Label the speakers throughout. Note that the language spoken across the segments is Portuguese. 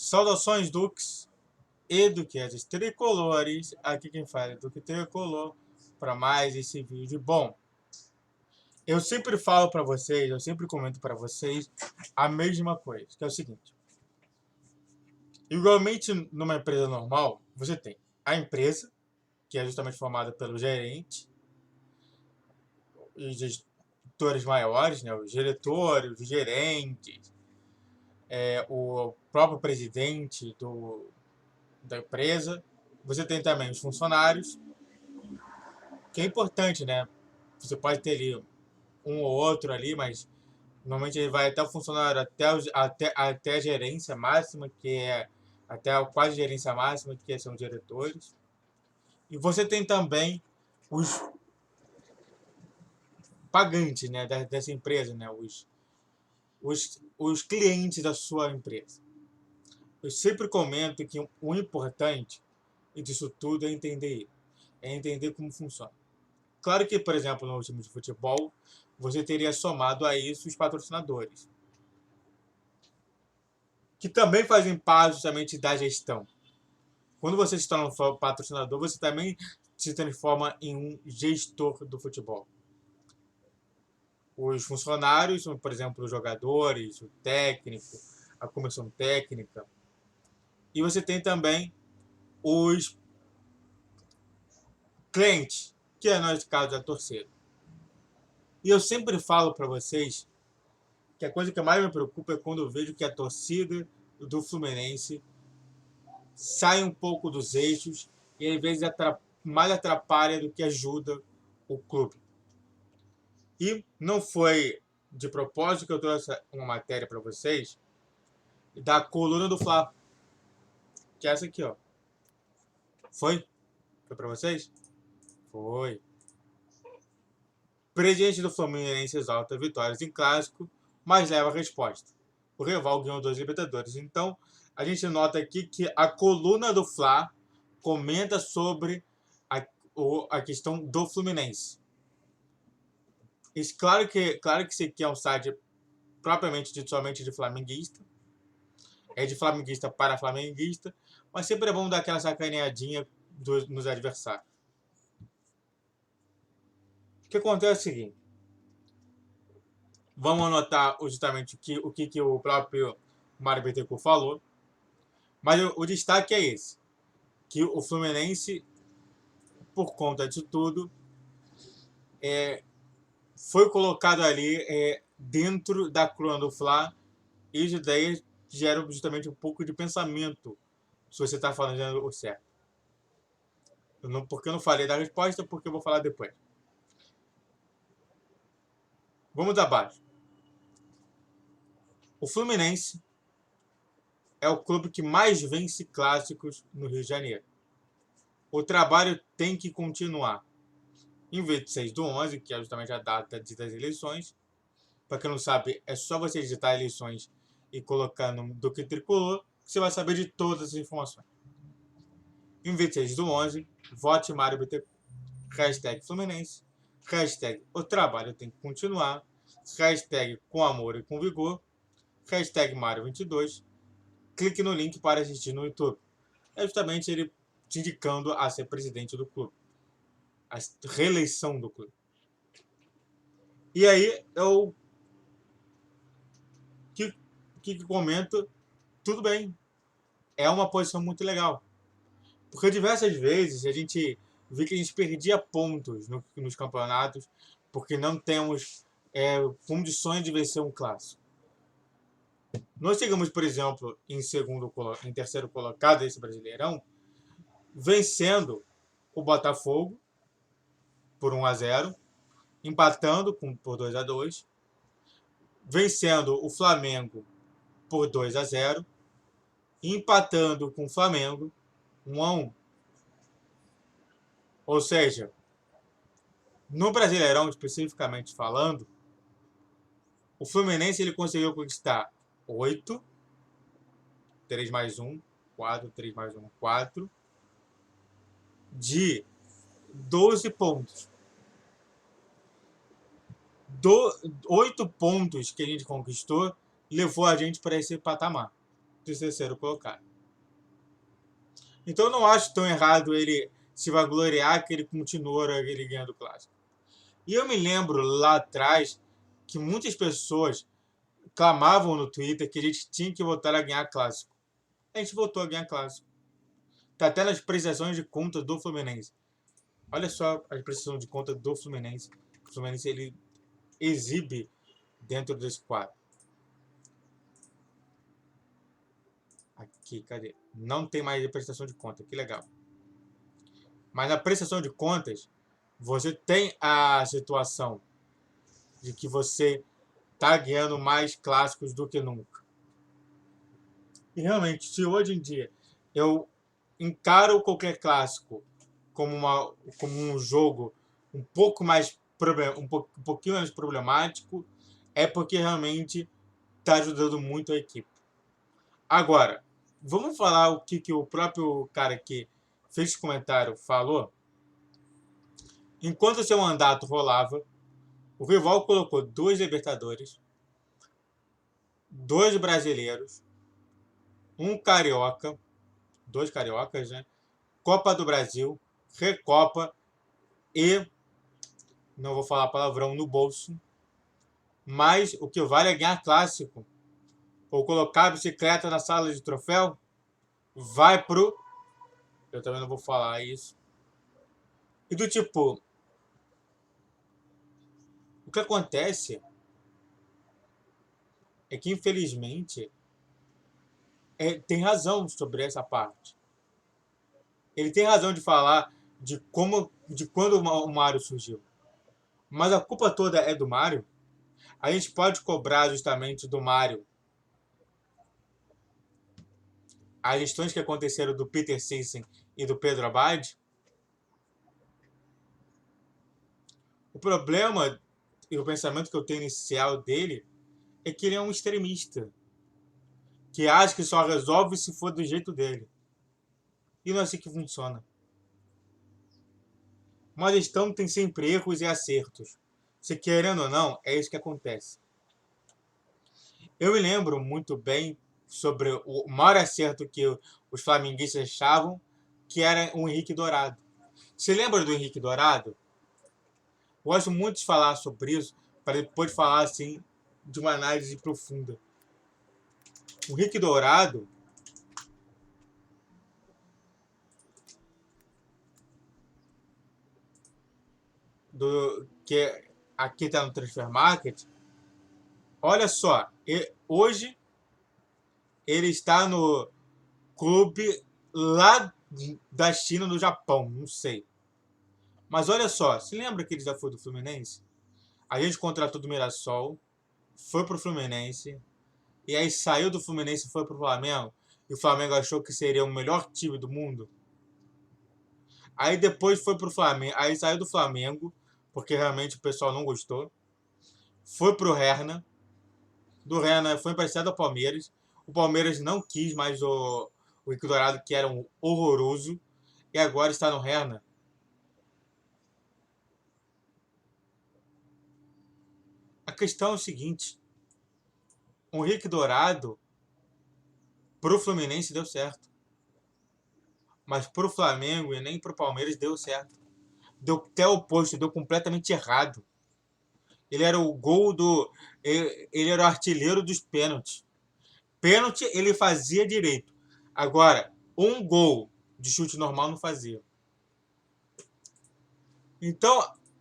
Speaker 1: Saudações, Dux e duquesas tricolores. Aqui quem fala é Duque Tricolor para mais esse vídeo. Bom, eu sempre falo para vocês, eu sempre comento para vocês a mesma coisa, que é o seguinte. Igualmente numa empresa normal, você tem a empresa, que é justamente formada pelo gerente e gestores maiores, né, os diretores, os gerentes, o próprio presidente da empresa. Você tem também os funcionários, que é importante, né? Você pode ter ali um ou outro ali, mas normalmente ele vai até o funcionário, até a gerência máxima, que é até a quase gerência máxima, que são os diretores. E você tem também os pagantes, né, dessa empresa, né, os clientes da sua empresa. Eu sempre comento que o importante disso tudo é entender como funciona. Claro que, por exemplo, no time de futebol, você teria somado a isso os patrocinadores, que também fazem parte justamente da gestão. Quando você se torna um patrocinador, você também se transforma em um gestor do futebol. Os funcionários, por exemplo, os jogadores, o técnico, a comissão técnica. E você tem também os clientes, que é, no caso, da torcida. E eu sempre falo para vocês que a coisa que mais me preocupa é quando eu vejo que a torcida do Fluminense sai um pouco dos eixos e às vezes mais atrapalha do que ajuda o clube. E não foi de propósito que eu trouxe uma matéria para vocês da coluna do Fla, que é essa aqui, ó. Foi? Foi para vocês? Foi. Presidente do Fluminense exalta vitórias em clássico, mas leva a resposta. O rival ganhou 2 Libertadores. Então, a gente nota aqui que a coluna do Fla comenta sobre a questão do Fluminense. Isso, claro que esse aqui é um site propriamente dito somente de flamenguista. É de flamenguista para flamenguista. Mas sempre é bom dar aquela sacaneadinha nos adversários. O que acontece é o seguinte. Vamos anotar justamente o que o próprio Mário Bittencourt falou. Mas o destaque é esse. Que o Fluminense, por conta disso tudo, foi colocado ali dentro da coluna do Fla. E isso daí gera justamente um pouco de pensamento se você está falando o certo. Porque eu não falei da resposta, porque eu vou falar depois. Vamos abaixo. O Fluminense é o clube que mais vence clássicos no Rio de Janeiro. O trabalho tem que continuar. Em 26/11, que é justamente a data das eleições. Para quem não sabe, é só você digitar eleições e colocar no Duque Tricolor, que você vai saber de todas as informações. Em 26/11, vote Mário Bittencourt. Hashtag Fluminense. Hashtag o trabalho tem que continuar. Hashtag com amor e com vigor. Hashtag Mário22. Clique no link para assistir no YouTube. É justamente ele te indicando a ser presidente do clube. A reeleição do clube. E aí eu que comento, tudo bem. É uma posição muito legal. Porque diversas vezes a gente vê que a gente perdia pontos nos campeonatos porque não temos condições de vencer um clássico. Nós chegamos, por exemplo, em terceiro colocado desse Brasileirão, vencendo o Botafogo por 1-0, empatando por 2-2, vencendo o Flamengo por 2-0, empatando com o Flamengo 1-1. Ou seja, no Brasileirão especificamente falando, o Fluminense ele conseguiu conquistar 8, 3 mais 1, 4, 3 mais 1, 4, de 12 pontos. 8 pontos que a gente conquistou levou a gente para esse patamar. de terceiro colocado. Então eu não acho tão errado ele se vangloriar que ele continua ele ganhando o clássico. E eu me lembro lá atrás que muitas pessoas clamavam no Twitter que a gente tinha que voltar a ganhar clássico. A gente voltou a ganhar clássico. Tá até nas prestações de conta do Fluminense. Olha só a prestação de conta do Fluminense. O Fluminense ele exibe dentro desse quadro. Aqui, cadê? Não tem mais prestação de conta. Que legal. Mas na prestação de contas, você tem a situação de que você tá ganhando mais clássicos do que nunca. E realmente, se hoje em dia eu encaro qualquer clássico como um jogo um pouco mais um pouquinho menos problemático, é porque realmente está ajudando muito a equipe. Agora, vamos falar o que o próprio cara que fez esse comentário falou. Enquanto seu mandato rolava, o rival colocou 2 Libertadores, 2 brasileiros, um carioca, 2 cariocas, né? Copa do Brasil, Recopa e, não vou falar palavrão, no bolso. Mas o que vale é ganhar clássico. Ou colocar a bicicleta na sala de troféu, vai pro... Eu também não vou falar isso. E do tipo... O que acontece é que, infelizmente, tem razão sobre essa parte. Ele tem razão de falar de quando o Mário surgiu. Mas a culpa toda é do Mário? A gente pode cobrar justamente do Mário as questões que aconteceram do Peter Sisson e do Pedro Abad? O problema e o pensamento que eu tenho inicial dele é que ele é um extremista que acha que só resolve se for do jeito dele. E não é assim que funciona. Uma gestão tem sempre erros e acertos. Se querendo ou não, é isso que acontece. Eu me lembro muito bem sobre o maior acerto que os flamenguistas achavam, que era o Henrique Dourado. Você lembra do Henrique Dourado? Eu gosto muito de falar sobre isso, para depois falar assim de uma análise profunda. O Henrique Dourado que aqui está no Transfer Market, olha só, hoje ele está no clube lá da China, no Japão, não sei. Mas olha só, se lembra que ele já foi do Fluminense? A gente contratou do Mirassol, foi pro Fluminense, e aí saiu do Fluminense e foi pro Flamengo, e o Flamengo achou que seria o melhor time do mundo. Aí depois foi pro Flamengo, aí saiu do Flamengo, porque realmente o pessoal não gostou. Foi pro Herna, do Herna foi emprestado ao Palmeiras. O Palmeiras não quis mais o Henrique Dourado, que era um horroroso, e agora está no Herna. A questão é o seguinte: o Henrique Dourado pro Fluminense deu certo, mas pro Flamengo e nem pro Palmeiras deu certo. Deu até o oposto, deu completamente errado. Ele era o gol do. Ele era o artilheiro dos pênaltis. Pênalti ele fazia direito. Agora, um gol de chute normal não fazia. Então,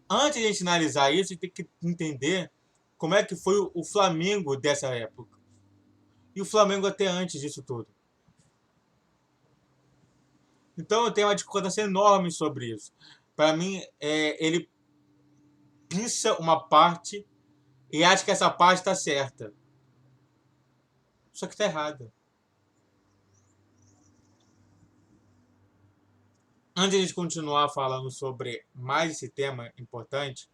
Speaker 1: antes de a gente analisar isso, a gente tem que entender como é que foi o Flamengo dessa época. E o Flamengo até antes disso tudo. Então eu tenho uma discordância enorme sobre isso. Para mim, ele pisa uma parte e acha que essa parte está certa. Só que está errada. Antes de a gente continuar falando sobre mais esse tema importante,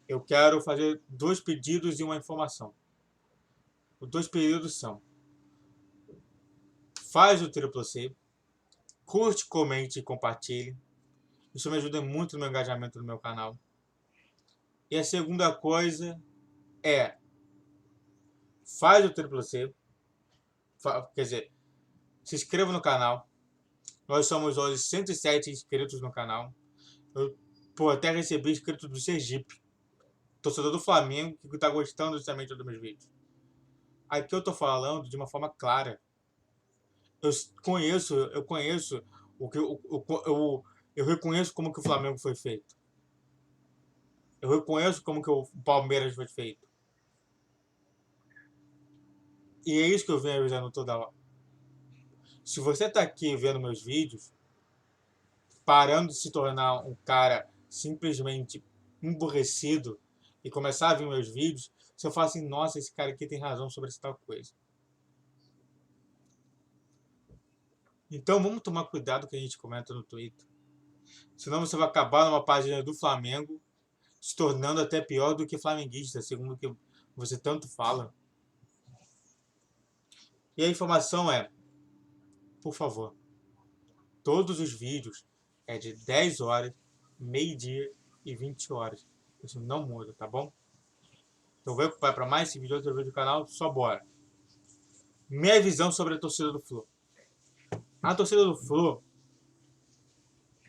Speaker 1: eu quero fazer 2 pedidos e uma informação. Os 2 pedidos são: faz o triplo C, curte, comente e compartilhe. Isso me ajuda muito no meu engajamento no meu canal. E a segunda coisa é: faz o triplo C, Quer dizer, se inscreva no canal. Nós somos hoje 107 inscritos no canal. Eu, pô, até recebi inscrito do Sergipe, torcedor do Flamengo, que tá gostando justamente dos meus vídeos. Aqui eu tô falando de uma forma clara. Eu conheço o que eu reconheço como que o Flamengo foi feito. Eu reconheço como que o Palmeiras foi feito. E é isso que eu venho avisando toda hora. Se você tá aqui vendo meus vídeos, parando de se tornar um cara simplesmente emburrecido e começar a ver meus vídeos, você fala assim, nossa, esse cara aqui tem razão sobre essa tal coisa. Então vamos tomar cuidado com o que a gente comenta no Twitter. Senão você vai acabar numa página do Flamengo se tornando até pior do que flamenguista, segundo o que você tanto fala. E a informação é, por favor, todos os vídeos é de 10 horas, meio-dia e 20 horas. Isso não muda, tá bom? Então vai para mais esse vídeo, outro vídeo do canal, só bora. Minha visão sobre a torcida do Flu. A torcida do Flu,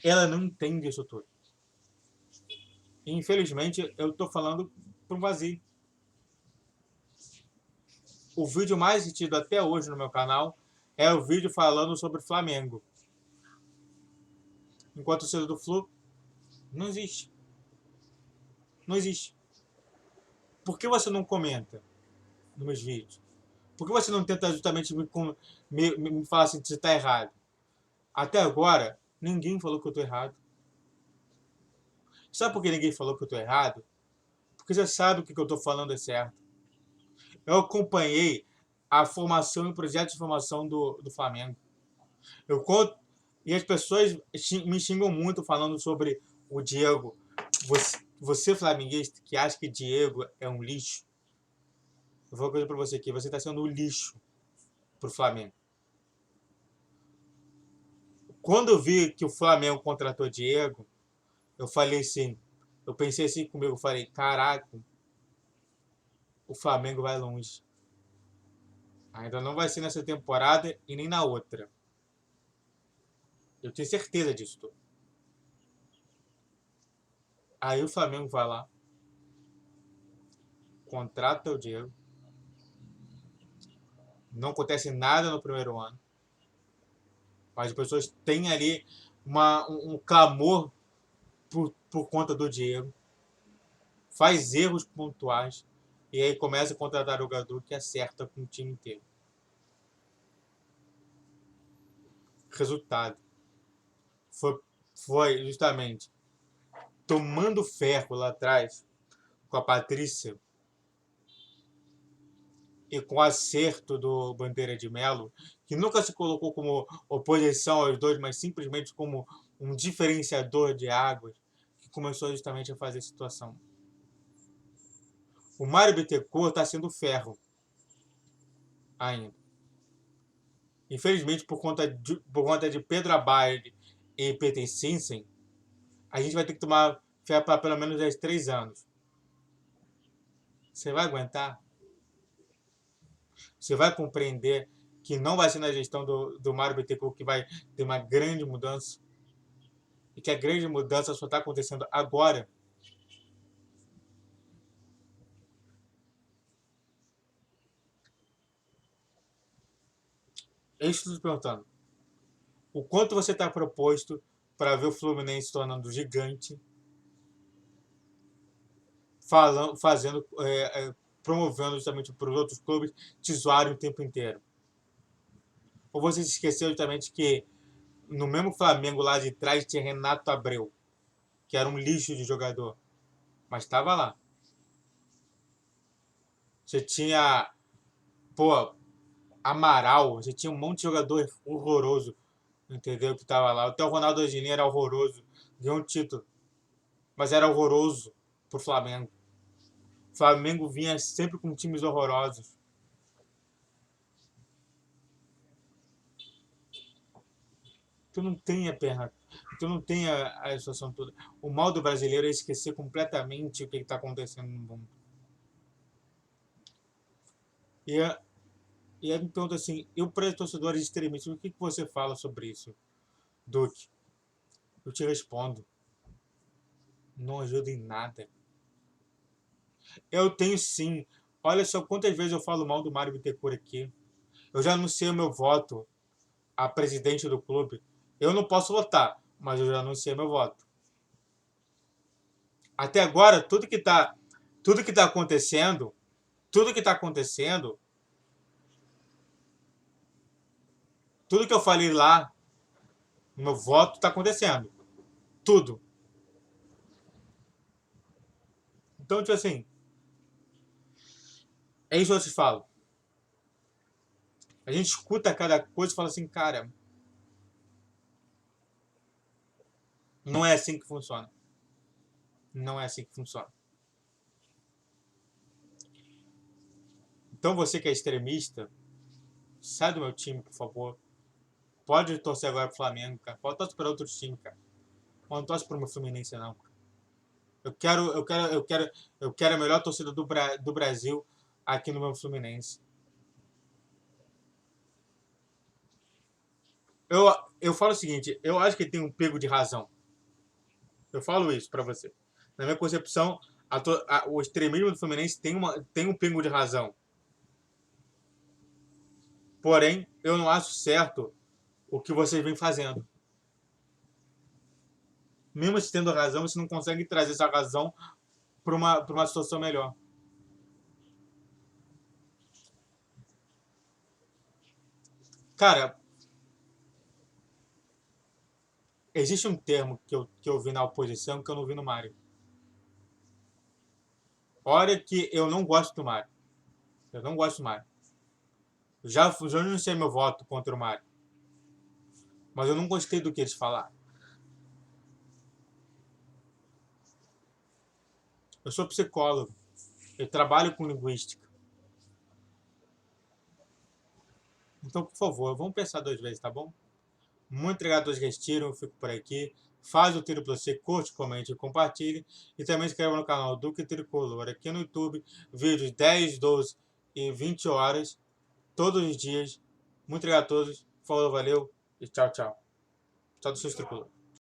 Speaker 1: ela não entende isso tudo. E, infelizmente, eu tô falando para um vazio. O vídeo mais assistido até hoje no meu canal é o vídeo falando sobre Flamengo. Enquanto a torcida do Flu não existe. Não existe. Por que você não comenta nos meus vídeos? Por que você não tenta justamente me falar assim que você está errado? Até agora, ninguém falou que eu estou errado. Sabe por que ninguém falou que eu estou errado? Porque você sabe que o que eu estou falando é certo. Eu acompanhei a formação e o projeto de formação do Flamengo. Eu conto, e as pessoas me xingam muito falando sobre o Diego. Você flamenguista, que acha que Diego é um lixo, eu vou dizer para você aqui, você está sendo um lixo pro Flamengo. Quando eu vi que o Flamengo contratou Diego, eu falei assim, eu pensei assim comigo, eu falei, caraca, o Flamengo vai longe. Ainda não vai ser nessa temporada e nem na outra. Eu tenho certeza disso tudo. Aí o Flamengo vai lá, contrata o Diego, não acontece nada no primeiro ano, mas as pessoas têm ali um clamor por conta do Diego, faz erros pontuais e aí começa a contratar o jogador que acerta com o time inteiro. Resultado foi justamente tomando ferro lá atrás com a Patrícia e com o acerto do Bandeira de Melo, que nunca se colocou como oposição aos dois, mas simplesmente como um diferenciador de águas, que começou justamente a fazer a situação. O Mário Bittencourt está sendo ferro ainda. Infelizmente, por conta de Pedro Abad e Peter Sinsen, a gente vai ter que tomar fé para pelo menos 3 anos. Você vai aguentar? Você vai compreender que não vai ser na gestão do Mário Bittencourt que vai ter uma grande mudança? E que a grande mudança só está acontecendo agora? É isso que eu estou te perguntando. O quanto você está proposto para ver o Fluminense se tornando gigante, promovendo justamente para os outros clubes te zoarem o tempo inteiro? Ou você se esqueceu justamente que no mesmo Flamengo lá de trás tinha Renato Abreu, que era um lixo de jogador, mas estava lá. Você tinha, pô, Amaral, você tinha um monte de jogador horroroso, entendeu? Que estava lá. Até o Ronaldo Angelini era horroroso, ganhou um título, mas era horroroso pro Flamengo. O Flamengo vinha sempre com times horrorosos. Tu não tem a perna, tu não tem a situação toda. O mal do brasileiro é esquecer completamente o que está acontecendo no mundo. E E aí me pergunta assim, eu para torcedores extremistas, o que você fala sobre isso, Duque? Eu te respondo, não ajuda em nada. Eu tenho sim. Olha só quantas vezes eu falo mal do Mário Bittencourt aqui. Eu já anunciei o meu voto a presidente do clube. Eu não posso votar, mas eu já anunciei meu voto. Até agora, tudo que tá acontecendo, tudo que tá acontecendo, tudo que eu falei lá, no meu voto tá acontecendo. Tudo. Então, tipo assim, é isso que eu te falo. A gente escuta cada coisa e fala assim, cara, não é assim que funciona. Não é assim que funciona. Então você que é extremista, sai do meu time, por favor. Pode torcer agora pro Flamengo, cara. Pode torcer para outros times, cara. Não torce pro meu Fluminense, não. Eu quero a melhor torcida do Brasil aqui no meu Fluminense. Eu, eu falo o seguinte, eu acho que tem um pego de razão. Eu falo isso pra você. Na minha concepção, o extremismo do Fluminense tem um pingo de razão. Porém, eu não acho certo o que vocês vêm fazendo. Mesmo se tendo razão, você não consegue trazer essa razão pra uma situação melhor. Cara, existe um termo que eu vi na oposição que eu não vi no Mário. Olha que eu não gosto do Mário. Eu não gosto do Mário. Já anunciei meu voto contra o Mário. Mas eu não gostei do que eles falaram. Eu sou psicólogo. Eu trabalho com linguística. Então, por favor, vamos pensar duas vezes, tá bom? Muito obrigado a todos que assistiram. Eu fico por aqui. Faz o tiro pra você, curte, comente e compartilhe. E também se inscreva no canal Duque Tricolor aqui no YouTube. Vídeos 10, 12 e 20 horas, todos os dias. Muito obrigado a todos. Falou, valeu e tchau, tchau. Tchau do seu Tricolor.